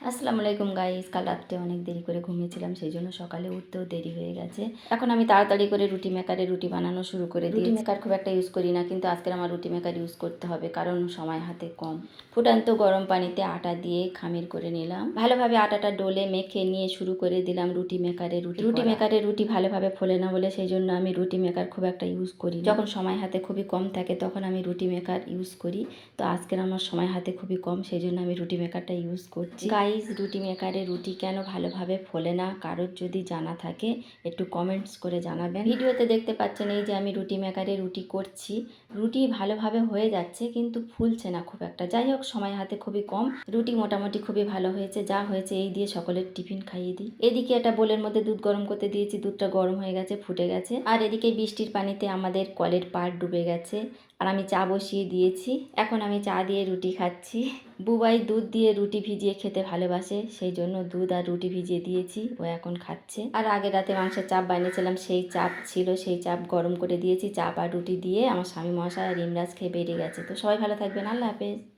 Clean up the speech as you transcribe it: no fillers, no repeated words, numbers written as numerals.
আসসালামু আলাইকুম গাইস, কাল রাত্রে অনেক দেরি করে ঘুমিয়েছিলাম, সেই জন্য সকালে উঠতেও দেরি হয়ে গেছে। এখন আমি তাড়াতাড়ি করে রুটি মেকারে রুটি বানানো শুরু করে দিই। রুটি মেকার খুব একটা ইউজ করি না, কিন্তু আজকের আমার রুটি মেকার ইউজ করতে হবে কারণ সময় হাতে কম। ফুটান্ত গরম পানিতে আটা দিয়ে খামির করে নিলাম, ভালোভাবে আটাটা ডলে মেখে নিয়ে শুরু করে দিলাম রুটি মেকারে রুটি মেকারে রুটি ভালোভাবে ফোলে না বলে সেই জন্য আমি রুটি মেকার খুব একটা ইউজ করি। যখন সময় হাতে খুবই কম থাকে তখন আমি রুটি মেকার ইউজ করি। তো আজকের আমার সময় হাতে খুবই কম, সেই জন্য আমি রুটি মেকারটা ইউজ করছি। রুটি মেকারে রুটি কেন ভালোভাবে ফোলে না, কারোর যদি জানা থাকে একটু কমেন্টস করে জানাবেন। ভিডিওতে দেখতে পাচ্ছেন এই যে আমি রুটি মেকারে রুটি করছি, রুটি ভালোভাবে হয়ে যাচ্ছে কিন্তু ফুলছে না খুব একটা। যাই হোক, সময় হাতে খুবই কম। রুটি মোটামুটি খুবই ভালো হয়েছে, যা হয়েছে এই দিয়ে সকলের টিফিন খাইয়ে দিই। এদিকে একটা বোলের মধ্যে দুধ গরম করতে দিয়েছি, দুধটা গরম হয়ে গেছে, ফুটে গেছে। আর এদিকে বৃষ্টির পানিতে আমাদের কলের পাড় ডুবে গেছে, আর আমি চা বসিয়ে দিয়েছি। এখন আমি চা দিয়ে রুটি খাচ্ছি। বুবাই দুধ দিয়ে রুটি ভিজিয়ে খেতে ভালোবাসে, সেই জন্য দুধ আর রুটি ভিজিয়ে দিয়েছি, ও এখন খাচ্ছে। আর আগের রাতে মাংসের চাপ বানিয়েছিলাম, সেই চাপ ছিল, সেই চাপ গরম করে দিয়েছি। চাপ আর রুটি দিয়ে আমার স্বামী মশাই আর ইমরাজ খেয়ে বেরিয়ে গেছে। তো সবাই ভালো থাকবেন, আল্লাহ হাফেজ।